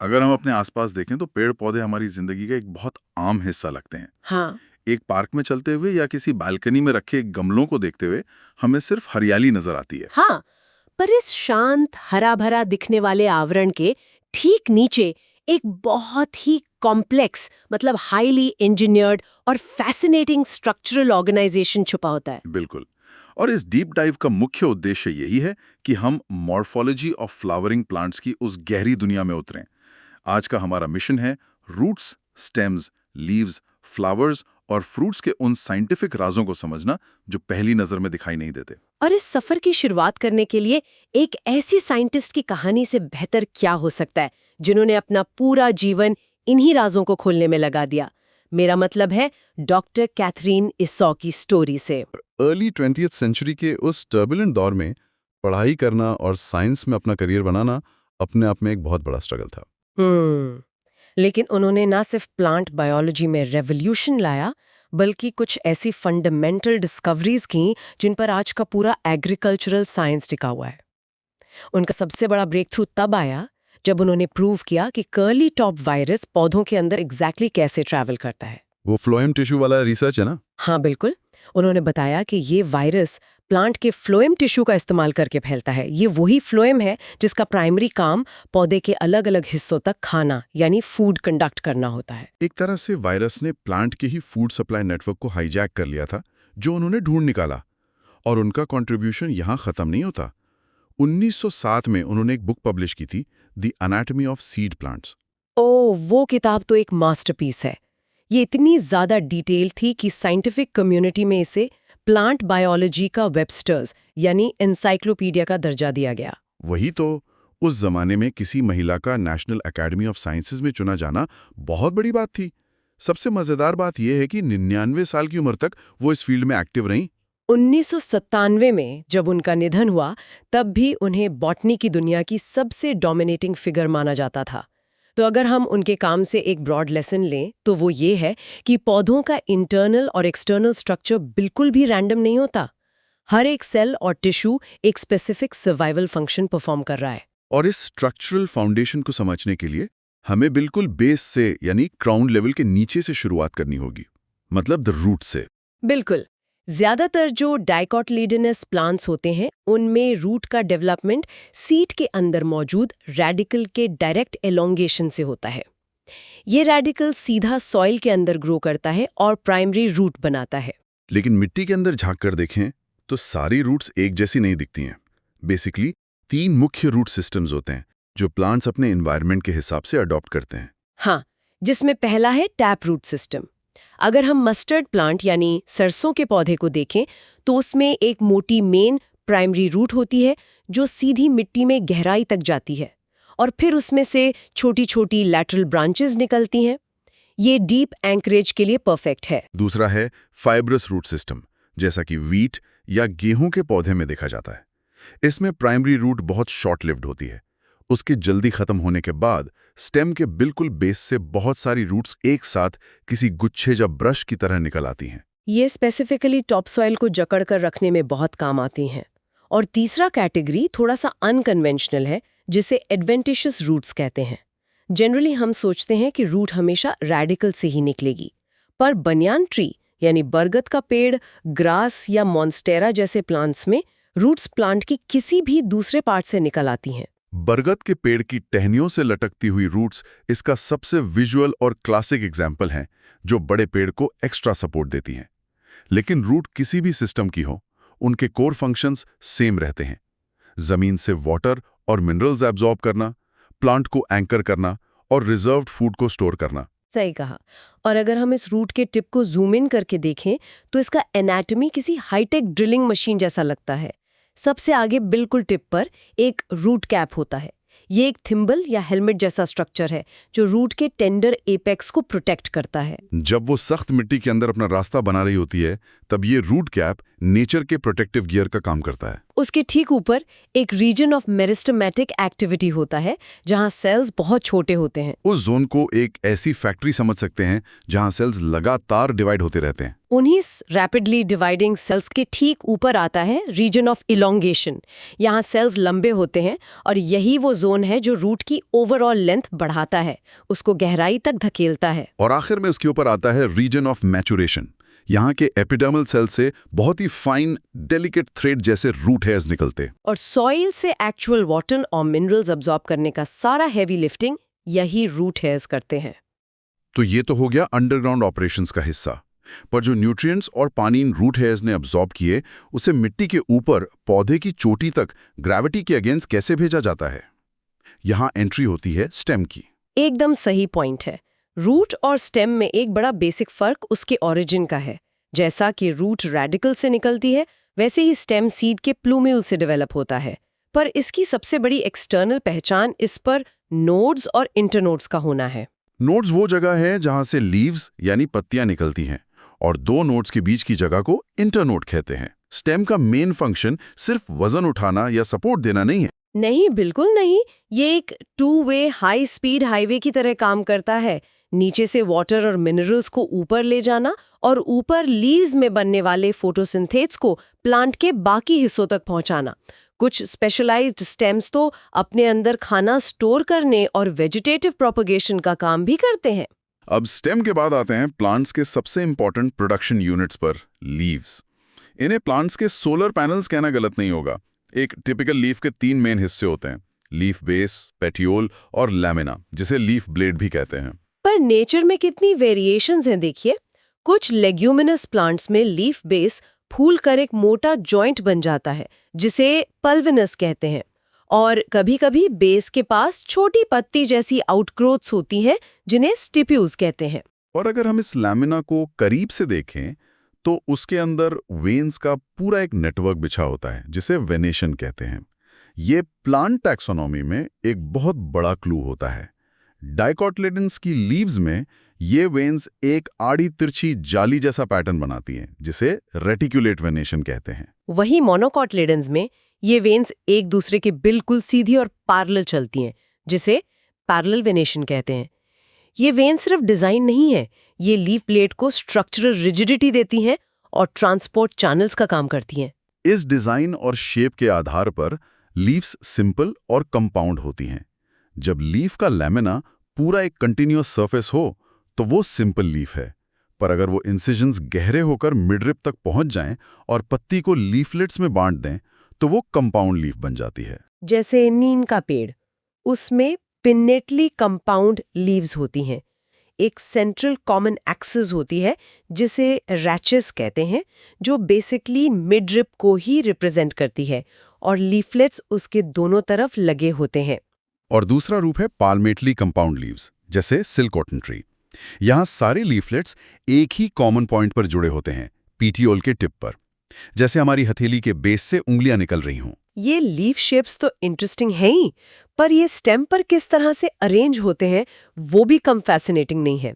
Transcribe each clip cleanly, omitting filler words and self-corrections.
अगर हम अपने आसपास देखें तो पेड़ पौधे हमारी जिंदगी का एक बहुत आम हिस्सा लगते हैं। हाँ। एक पार्क में चलते हुए या किसी बालकनी में रखे गमलों को देखते हुए हमें सिर्फ हरियाली नजर आती है। हाँ, पर इस शांत हरा भरा दिखने वाले आवरण के ठीक नीचे एक बहुत ही कॉम्प्लेक्स मतलब हाईली इंजीनियर्ड और फैसिनेटिंग स्ट्रक्चरल ऑर्गेनाइजेशन छुपा होता है। बिल्कुल। और इस डीप डाइव का मुख्य उद्देश्य यही है कि हम मॉर्फोलॉजी ऑफ फ्लावरिंग प्लांट्स की उस गहरी दुनिया में उतरें। आज का हमारा मिशन है रूट्स, स्टेम्स, लीव्स, फ्लावर्स और फ्रूट्स के उन साइंटिफिक राजों को समझना जो पहली नजर में दिखाई नहीं देते। और इस सफर की शुरुआत करने के लिए एक ऐसी साइंटिस्ट की कहानी से बेहतर क्या हो सकता है जिन्होंने अपना पूरा जीवन इन्हीं राजों को खोलने में लगा दिया। मेरा मतलब है डॉक्टर कैथरीन इसॉ की स्टोरी से। अर्ली 20th सेंचुरी के उस टर्बुलेंट दौर में पढ़ाई करना और साइंस में अपना करियर बनाना अपने आप में एक बहुत बड़ा स्ट्रगल था। लेकिन उन्होंने ना सिर्फ प्लांट बायोलॉजी में रेवोल्यूशन लाया बल्कि कुछ ऐसी फंडामेंटल डिस्कवरीज की जिन पर आज का पूरा एग्रीकल्चरल साइंस टिका हुआ है। उनका सबसे बड़ा ब्रेक थ्रू तब आया जब उन्होंने प्रूव किया कि कर्ली टॉप वायरस पौधों के अंदर एग्जैक्टली कैसे ट्रैवल करता है। वो फ्लोएम टिश्यू वाला रिसर्च है ना? हाँ बिल्कुल। उन्होंने बताया कि ये वायरस प्लांट के फ्लोएम टिश्यू का इस्तेमाल करके फैलता है। ये वही फ्लोएम है जिसका प्राइमरी काम पौधे के अलग अलग हिस्सों तक खाना यानी फूड कंडक्ट करना होता है। एक तरह से वायरस ने प्लांट के ही फूड सप्लाई नेटवर्क को हाईजैक कर लिया था, जो उन्होंने ढूंढ निकाला। और उनका कंट्रीब्यूशन यहाँ खत्म नहीं होता। 1907 में उन्होंने एक बुक पब्लिश की थी, the anatomy of seed plants. ओह, वो किताब तो एक मास्टरपीस है। ये इतनी ज्यादा डिटेल थी कि साइंटिफिक कम्युनिटी में इसे प्लांट बायोलॉजी का वेबस्टर्स यानी एनसाइक्लोपीडिया का दर्जा दिया गया। वही तो, उस जमाने में किसी महिला का नेशनल एकेडमी ऑफ साइंसेज में चुना जाना बहुत बड़ी बात थी। सबसे मजेदार बात यह है कि 99 साल की उम्र तक वो इस फील्ड में एक्टिव रहीं। 1997 में जब उनका निधन हुआ तब भी उन्हें बॉटनी की दुनिया की सबसे डोमिनेटिंग फिगर माना जाता था। तो अगर हम उनके काम से एक ब्रॉड लेसन लें तो वो ये है कि पौधों का इंटरनल और एक्सटर्नल स्ट्रक्चर बिल्कुल भी रैंडम नहीं होता। हर एक सेल और टिश्यू एक स्पेसिफिक सर्वाइवल फंक्शन परफॉर्म कर रहा है। और इस स्ट्रक्चरल फाउंडेशन को समझने के लिए हमें बिल्कुल बेस से यानी ग्राउंड लेवल के नीचे से शुरुआत करनी होगी, मतलब द रूट से। बिल्कुल। ज्यादातर जो डाइकोटिलेडोनस प्लांट्स होते हैं उनमें रूट का डेवलपमेंट सीड के अंदर मौजूद रेडिकल के डायरेक्ट एलोंगेशन से होता है। ये रेडिकल सीधा सॉइल के अंदर ग्रो करता है और प्राइमरी रूट बनाता है। लेकिन मिट्टी के अंदर झांक कर देखें तो सारी रूट्स एक जैसी नहीं दिखती हैं। बेसिकली 3 मुख्य रूट सिस्टम्स होते हैं जो प्लांट्स अपने एनवायरनमेंट के हिसाब से अडॉप्ट करते हैं। हाँ, जिसमें पहला है टैप रूट सिस्टम। अगर हम मस्टर्ड प्लांट यानी सरसों के पौधे को देखें तो उसमें एक मोटी मेन प्राइमरी रूट होती है जो सीधी मिट्टी में गहराई तक जाती है और फिर उसमें से छोटी छोटी लैटरल ब्रांचेस निकलती हैं। ये डीप एंकरेज के लिए परफेक्ट है। दूसरा है फाइब्रस रूट सिस्टम, जैसा कि वीट या गेहूं के पौधे में देखा जाता है। इसमें प्राइमरी रूट बहुत शॉर्ट लिव्ड होती है। उसके जल्दी खत्म होने के बाद स्टेम के बिल्कुल बेस से बहुत सारी रूट्स एक साथ किसी गुच्छे या ब्रश की तरह निकल आती हैं। ये स्पेसिफिकली टॉप सॉइल को जकड़ कर रखने में बहुत काम आती हैं। और तीसरा कैटेगरी थोड़ा सा अनकन्वेंशनल है जिसे एडवेंटिशियस रूट्स कहते हैं। जनरली हम सोचते हैं कि रूट हमेशा रेडिकल से ही निकलेगी, पर बनियान ट्री यानी बरगद का पेड़, ग्रास या मॉन्स्टेरा जैसे प्लांट्स में रूट्स प्लांट की किसी भी दूसरे पार्ट से निकल आती हैं। बरगद के पेड़ की टहनियों से लटकती हुई रूट्स इसका सबसे विजुअल और क्लासिक एग्जाम्पल हैं, जो बड़े पेड़ को एक्स्ट्रा सपोर्ट देती हैं। लेकिन रूट किसी भी सिस्टम की हो, उनके कोर फंक्शंस सेम रहते हैं। जमीन से वाटर और मिनरल्स एब्जॉर्ब करना, प्लांट को एंकर करना और रिजर्व्ड फूड को स्टोर करना। सही कहा। और अगर हम इस रूट के टिप को जूम इन करके देखें तो इसका एनाटॉमी किसी हाईटेक ड्रिलिंग मशीन जैसा लगता है। सबसे आगे बिल्कुल टिप पर एक रूट कैप होता है। ये एक थिम्बल या हेलमेट जैसा स्ट्रक्चर है जो रूट के टेंडर एपेक्स को प्रोटेक्ट करता है। जब वो सख्त मिट्टी के अंदर अपना रास्ता बना रही होती है, तब ये रूट कैप नेचर के प्रोटेक्टिव गियर का काम करता है। उसके ठीक ऊपर एक रीजन ऑफ मेरिस्टेमेटिक एक्टिविटी होता है, जहां सेल्स बहुत छोटे होते हैं। उस जोन को एक ऐसी फैक्ट्री समझ सकते हैं जहां सेल्स लगातार डिवाइड होते रहते हैं। उन्हीं रैपिडली डिवाइडिंग सेल्स के ठीक ऊपर आता है रीजन ऑफ इलोंगेशन। यहाँ सेल्स लंबे होते हैं और यही वो जोन है जो रूट की ओवरऑल लेंथ बढ़ाता है, उसको गहराई तक धकेलता है। और आखिर में उसके ऊपर आता है रीजन ऑफ मैचुरेशन। यहाँ के एपिडर्मल सेल से बहुत ही फाइन डेलिकेट थ्रेड जैसे रूट हेयर्स निकलते। और सॉइल से एक्चुअल वाटर और मिनरल्स अब्सॉर्ब करने का सारा हैवी लिफ्टिंग यही रूट हेयर्स करते हैं। तो ये तो हो गया अंडरग्राउंड ऑपरेशंस का हिस्सा। पर जो न्यूट्रिएंट्स और पानी इन रूट हेयर्स ने अब्सॉर्ब किए, उसे मिट्टी के ऊपर पौधे की चोटी तक ग्रेविटी के अगेंस्ट कैसे भेजा जाता है? यहाँ एंट्री होती है स्टेम की। एकदम सही पॉइंट है। रूट और स्टेम में एक बड़ा बेसिक फर्क उसके ओरिजिन का है। जैसा कि रूट रेडिकल से निकलती है, वैसे ही स्टेम सीड के प्लूम्यूल से डेवलप होता है। पर इसकी सबसे बड़ी एक्सटर्नल पहचान इस पर नोड्स और इंटरनोड्स का होना है। नोड्स वो जगह है जहां से लीव्स यानी पत्तियां निकलती हैं, और दो नोड्स के बीच की जगह को इंटरनोड कहते हैं। स्टेम का मेन फंक्शन सिर्फ वजन उठाना या सपोर्ट देना नहीं है। नहीं, बिल्कुल नहीं। ये एक 2-वे हाई स्पीड हाईवे की तरह काम करता है। नीचे से वाटर और मिनरल्स को ऊपर ले जाना और ऊपर लीव्स में बनने वाले फोटोसिंथेट्स को प्लांट के बाकी हिस्सों तक पहुंचाना। कुछ स्पेशलाइज्ड स्टेम्स तो अपने अंदर खाना स्टोर करने और वेजिटेटिव प्रोपगेशन का काम भी करते हैं। अब स्टेम के बाद आते हैं प्लांट्स के सबसे इंपॉर्टेंट प्रोडक्शन यूनिट्स पर, लीव्स। इन्हें प्लांट्स के सोलर पैनल्स कहना गलत नहीं होगा। एक टिपिकल लीफ के 3 मेन हिस्से होते हैं, लीफ बेस, पेटियोल और लैमिना, जिसे लीफ ब्लेड भी कहते हैं। पर नेचर में कितनी वेरिएशंस हैं देखिए। कुछ लेग्यूमिनस प्लांट्स में लीफ बेस फूल कर एक मोटा जॉइंट बन जाता है, जिसे पल्विनस कहते हैं। और कभी-कभी बेस के पास छोटी पत्ती जैसी आउटग्रोथ्स होती हैं, जिन्हें स्टिप्यूल्स कहते हैं। और अगर हम इस लैमिना को करीब से देखें तो उसके अंदर वेन्स का पूरा एक नेटवर्क बिछा होता है, जिसे वेनेशन कहते हैं। ये प्लांट टैक्सोनॉमी में एक बहुत बड़ा क्लू होता है। डाइकोटिलेडन्स की लीव्स में ये वेन्स एक आड़ी तिरछी जाली जैसा पैटर्न बनाती हैं, जिसे रेटिकुलेट वेनेशन कहते हैं। वही मोनोकोटिलेडन्स में ये वेन्स एक दूसरे के बिल्कुल सीधी और पैरेलल चलती हैं, जिसे पैरेलल वेनेशन कहते हैं। ये वेन सिर्फ डिजाइन नहीं है, ये लीफ प्लेट को स्ट्रक्चरल रिजिडिटी देती हैं और ट्रांसपोर्ट चैनल्स का काम करती हैं। इस डिजाइन और शेप के आधार पर लीव्स सिंपल और कंपाउंड होती हैं। जब लीफ का लैमिना पूरा एक कंटिन्यूअस सरफेस हो तो वो सिंपल लीफ है, पर अगर वो इंसिजन्स गहरे होकर मिडरिप तक पहुंच जाएं और पत्ती को लीफलेट्स में बांट दें तो वो कंपाउंड लीफ बन जाती है। जैसे नीम का पेड़, उसमें पिन्नेटली कंपाउंड लीव्स होती हैं। एक सेंट्रल कॉमन एक्सिस होती है जिसे रैचेस कहते हैं, जो बेसिकली मिडरिप को ही रिप्रेजेंट करती है, और लीफलेट्स उसके दोनों तरफ लगे होते हैं। और दूसरा रूप है पाल्मेटली कंपाउंड लीव्स, जैसे सिल्क कॉटन ट्री। यहाँ सारे लीफलेट्स एक ही कॉमन पॉइंट पर जुड़े होते हैं, पीटियोल के टिप पर, जैसे हमारी हथेली के बेस से उंगलियां निकल रही हों। ये लीफ शेप्स तो इंटरेस्टिंग है ही, पर ये स्टेम पर किस तरह से अरेंज होते हैं वो भी कम फैसिनेटिंग नहीं है।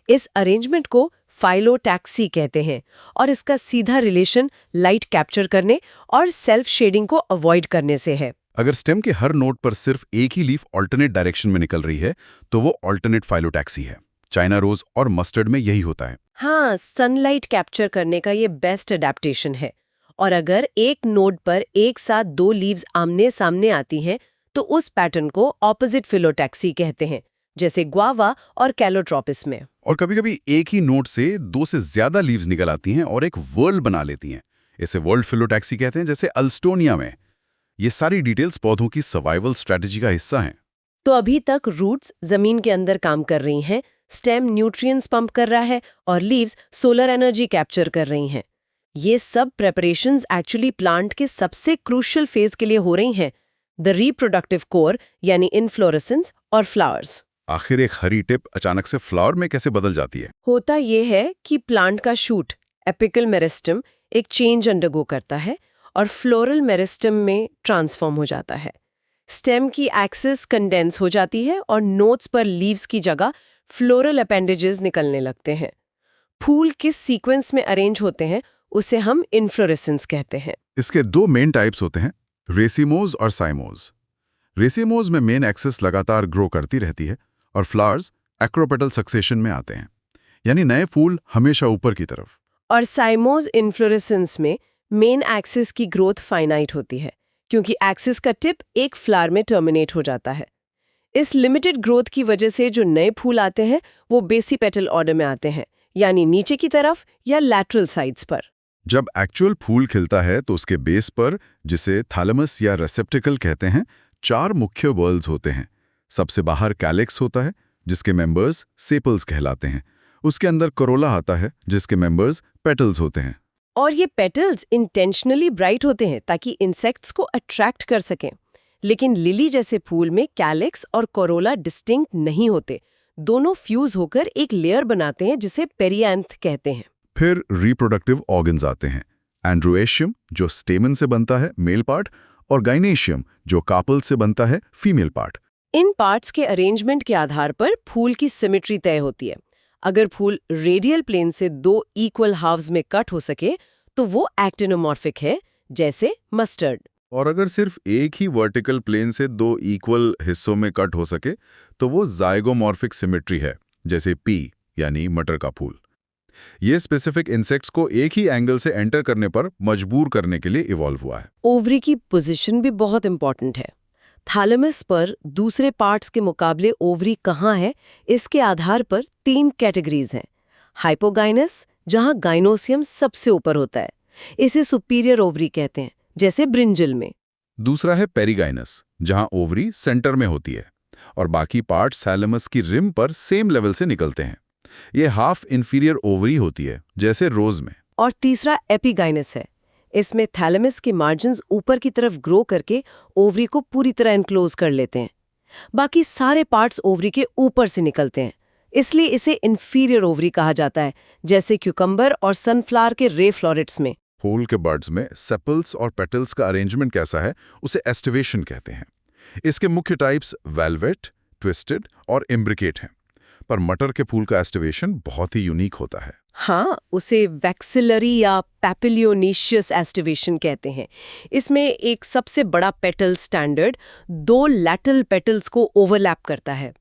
इस अरेंजमेंट को फाइलोटैक्सी कहते हैं, और इसका सीधा रिलेशन लाइट कैप्चर करने और सेल्फ शेडिंग को अवॉइड करने से है। अगर स्टेम के हर नोड पर सिर्फ एक ही लीफ ऑल्टरनेट डायरेक्शन में निकल रही है तो वो ऑल्टरनेट फाइलोटैक्सी है। चाइना रोज और मस्टर्ड में यही होता है। हाँ, सनलाइट कैप्चर करने का ये बेस्ट अडेप्टेशन है। और अगर एक नोड पर एक साथ 2 लीव्स आमने सामने आती हैं तो उस पैटर्न को ऑपोजिट फिलोटैक्सी कहते हैं, जैसे ग्वावा और कैलोट्रोपिस में। और कभी-कभी एक ही नोड से 2 से ज्यादा लीव्स निकल आती हैं और एक वर्ल्ड बना लेती हैं। इसे वर्ल्ड फिलोटैक्सी कहते हैं, जैसे अल्स्टोनिया में। ये सारी डिटेल्स पौधों की सर्वाइवल स्ट्रेटेजी का हिस्सा हैं। तो अभी तक रूट्स जमीन के अंदर काम कर रही हैं, स्टेम न्यूट्रिएंट्स पंप कर रहा है और लीव्स सोलर एनर्जी कैप्चर कर रही हैं। ये सब प्रेपरेशंस एक्चुअली प्लांट के सबसे क्रूशियल फेज के लिए हो रही हैं, द रिप्रोडक्टिव कोर, यानी इनफ्लोरेसेंस और फ्लावर्स। आखिर एक हरी टिप अचानक से फ्लावर में कैसे बदल जाती है? होता ये है कि प्लांट का शूट, एपिकल मेरिस्टम, एक चेंज अंडरगो करता है और फ्लोरल मेरिस्टम में ट्रांसफॉर्म हो जाता है। स्टेम की एक्सिस कंडेंस हो जाती है और नोट्स पर लीव्स की जगह फ्लोरल अपेंडेजेस निकलने लगते हैं। फूल किस सीक्वेंस में अरेंज होते हैं उसे हम इन्फ्लोरेसेंस कहते हैं। इसके दो मेन टाइप्स होते हैं, रेसिमोज और साइमोज। रेसिमोज में मेन एक्सिस लगातार ग्रो करती रहती है और फ्लावर्स एक्रोपेटल सक्सेशन में आते हैं, यानी नए फूल हमेशा ऊपर की तरफ। और साइमोज इन्फ्लोरेसेंस में मेन एक्सिस की ग्रोथ फाइनाइट होती है, क्योंकि एक्सिस का टिप एक फ्लावर में टर्मिनेट हो जाता है। इस लिमिटेड ग्रोथ की वजह से जो नए फूल आते हैं वो बेसिपेटल ऑर्डर में आते हैं, यानी नीचे की तरफ या लैटरल साइड्स पर। जब एक्चुअल फूल खिलता है तो उसके बेस पर, जिसे थैलेमस या रेसेप्टिकल कहते हैं, 4 मुख्य वर्ल्स होते हैं। सबसे बाहर कैलिक्स होता है, जिसके मेंबर्स सेपल्स कहलाते हैं। उसके अंदर कोरोला आता है, जिसके मेंबर्स पेटल्स होते हैं। और ये पेटल्स इंटेंशनली ब्राइट होते हैं ताकि इंसेक्ट्स को अट्रैक्ट कर सकें। लेकिन लिली जैसे फूल में कैलिक्स और कोरोला डिस्टिंक्ट नहीं होते, दोनों फ्यूज होकर एक लेयर बनाते हैं जिसे पेरियांथ कहते हैं। फिर रिप्रोडक्टिव ऑर्गन्स आते हैं, एंड्रोएशियम जो स्टेमन से बनता है, मेल पार्ट, और गाइनेशियम जो कार्पल से बनता है, फीमेल पार्ट। इन पार्ट्स के अरेंजमेंट के आधार पर फूल की सिमेट्री तय होती है। अगर फूल रेडियल प्लेन से 2 इक्वल हाफ्स में कट हो सके तो वो एक्टिनोमॉर्फिक है, जैसे मस्टर्ड। और अगर सिर्फ एक ही वर्टिकल प्लेन से 2 इक्वल हिस्सों में कट हो सके तो वो जाइगोमॉर्फिक सिमेट्री है, जैसे पी यानी मटर का फूल। ये स्पेसिफिक इंसेक्ट्स को एक ही एंगल से एंटर करने पर मजबूर करने के लिए इवॉल्व हुआ है। ओवरी की पोजीशन भी बहुत इंपॉर्टेंट है। थैलेमस पर दूसरे पार्ट्स के मुकाबले ओवरी कहाँ है, इसके आधार पर 3 कैटेगरीज हैं। हाइपोगाइनस, जहाँ गाइनोसियम सबसे ऊपर होता है, इसे सुपीरियर ओवरी कहते हैं, जैसे ब्रिंजल में। दूसरा है पेरिगाइनस, जहां ओवरी सेंटर में होती है और बाकी पार्ट्स थैलेमस की रिम पर सेम लेवल से निकलते हैं। ये हाफ इंफीरियर ओवरी होती है, जैसे रोज में। और तीसरा एपिगाइनस है। इसमें थैलेमस के मार्जिन्स ऊपर की तरफ ग्रो करके ओवरी को पूरी तरह एनक्लोज कर लेते हैं। बाकी सारे पार्ट्स ओवरी के ऊपर से निकलते हैं, इसलिए इसे इंफीरियर ओवरी कहा जाता है, जैसे क्यूकम्बर और सनफ्लावर के रे फ्लोरेट्स में। फूल के बर्ड्स में सेपल्स और पेटल्स का अरेंजमेंट कैसा है, उसे एस्टिवेशन कहते हैं। इसके मुख्य टाइप्स वेलवेट, ट्विस्टेड और इम्ब्रिकेट हैं, पर मटर के फूल का एस्टिवेशन बहुत ही यूनिक होता है। हाँ, उसे वैक्सिलरी या पैपिलियोनीशियस एस्टिवेशन कहते हैं। इसमें एक सबसे बड़ा पेटल स्टैंडर्ड 2 लैटरल पेटल्स को ओवरलैप करता है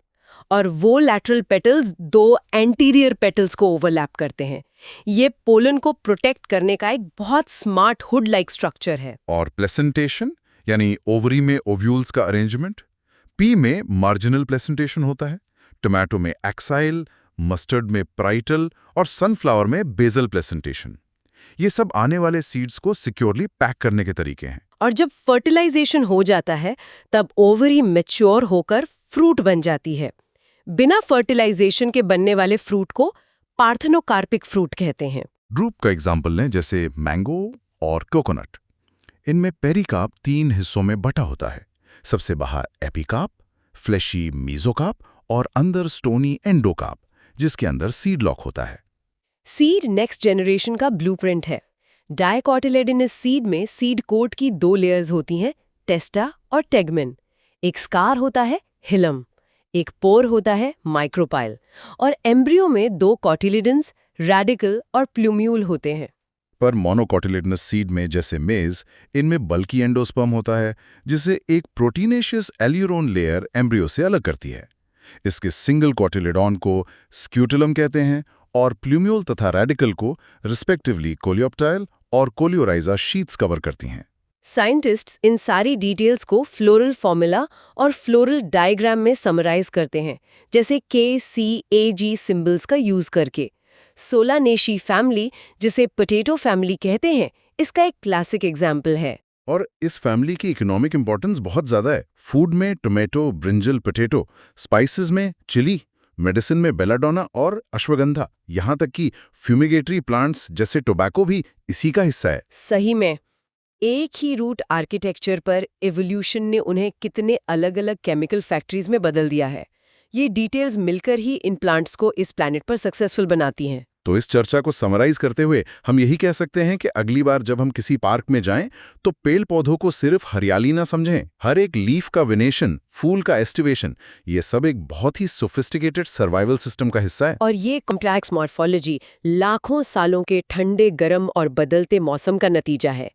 और वो लैटरल पेटल्स 2 एंटीरियर पेटल्स को ओवरलैप करते हैं। ये पोलन को प्रोटेक्ट करने का एक बहुत स्मार्ट हुड लाइक स्ट्रक्चर है। और प्लेसेंटेशन यानी ओवरी में ओव्यूल्स का अरेंजमेंट। पी में मार्जिनल प्लेसेंटेशन होता है, टोमेटो में एक्साइल, मस्टर्ड में प्राइटल और सनफ्लावर में बेसल प्लेसेंटेशन। ये सब आने वाले सीड्स को सिक्योरली पैक करने के तरीके हैं। और जब फर्टिलाइजेशन हो जाता है तब ओवरी मैच्योर होकर फ्रूट बन जाती है। बिना फर्टिलाइजेशन के बनने वाले फ्रूट को पार्थेनोकार्पिक फ्रूट कहते हैं। ड्रूप का एग्जाम्पल लें, जैसे मैंगो और कोकोनट। इनमें पेरिकार्प 3 हिस्सों में बटा होता है। सबसे बाहर एपिकार्प, फ्लेशी मीजोकार्प और अंदर स्टोनी एंडोकार्प, जिसके अंदर सीड लॉक होता है। सीड नेक्स्ट जनरेशन का ब्लूप्रिंट है। डायकोटिलेडोनस सीड में सीड कोट की 2 लेयर्स होती हैं, टेस्टा और टेगमेन। एक स्कार होता है, हिलम। एक पोर होता है, माइक्रोपाइल। और एम्ब्रियो में 2 कॉटिलिडन्स, रेडिकल और प्लूम्यूल होते हैं। पर मोनोकॉटिलिडनस सीड में, जैसे मेज, इनमें बल्की एंडोस्पर्म होता है, जिसे एक प्रोटीनेशियस एल्यूरोन लेयर एम्ब्रियो से अलग करती है। इसके सिंगल कॉटिलिडॉन को स्क्यूटुलम कहते हैं और प्लूम्यूल तथा रेडिकल को रिस्पेक्टिवली कोलियोप्टाइल और कोलियोराइजा शीट्स कवर करती हैं। साइंटिस्ट्स इन सारी डिटेल्स को फ्लोरल फॉर्मूला और फ्लोरल डायग्राम में समराइज करते हैं, जैसे KCAG सिंबल्स का यूज करके। सोलानेशी फैमिली, जिसे पोटैटो फैमिली कहते हैं, इसका एक क्लासिक एग्जाम्पल है। और इस फैमिली की इकोनॉमिक इंपॉर्टेंस बहुत ज्यादा है। फूड में टोमेटो, ब्रिंजल, पोटैटो, स्पाइसेस में चिली, मेडिसिन में बेलाडोना और अश्वगंधा, यहाँ तक कि फ्यूमिगेटरी प्लांट्स जैसे टोबैको भी इसी का हिस्सा है। सही में, एक ही रूट आर्किटेक्चर पर एवोल्यूशन ने उन्हें कितने अलग-अलग केमिकल फैक्ट्रीज में बदल दिया है। ये डिटेल्स मिलकर ही इन प्लांट्स को इस प्लैनेट पर सक्सेसफुल बनाती हैं। तो इस चर्चा को समराइज करते हुए हम यही कह सकते हैं कि अगली बार जब हम किसी पार्क में जाएं तो पेड़ पौधों को सिर्फ हरियाली ना समझें। हर एक लीफ का विनेशन, फूल का एस्टिवेशन, ये सब एक बहुत ही सोफिस्टिकेटेड सर्वाइवल सिस्टम का हिस्सा है। और ये कॉम्प्लेक्स मॉर्फोलॉजी लाखों सालों के ठंडे, गर्म और बदलते मौसम का नतीजा है।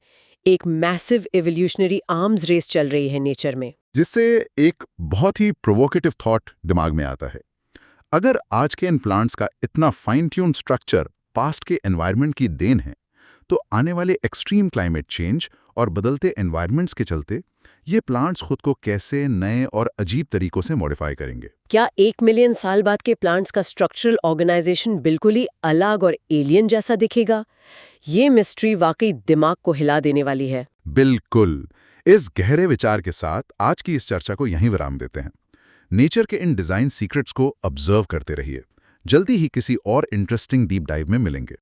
एक मैसिव एवोल्यूशनरी आर्म्स रेस चल रही है नेचर में। जिससे एक बहुत ही प्रोवोकेटिव थॉट दिमाग में आता है। अगर आज के इन प्लांट्स का इतना फाइन ट्यून स्ट्रक्चर पास्ट के एनवायरनमेंट की देन है, तो आने वाले एक्सट्रीम क्लाइमेट चेंज और बदलते एनवायरनमेंट्स के चलते ये प्लांट्स खुद को कैसे नए और अजीब तरीकों से मॉडिफाई करेंगे। क्या 1 मिलियन साल बाद के प्लांट्स का स्ट्रक्चरल ऑर्गेनाइजेशन बिल्कुल ही अलग और एलियन जैसा दिखेगा? ये मिस्ट्री वाकई दिमाग को हिला देने वाली है। बिल्कुल। इस गहरे विचार के साथ आज की इस चर्चा को यहीं विराम देते हैं। नेचर के इन डिजाइन सीक्रेट्स को ऑब्जर्व करते रहिए। जल्दी ही किसी और इंटरेस्टिंग डीप डाइव में मिलेंगे।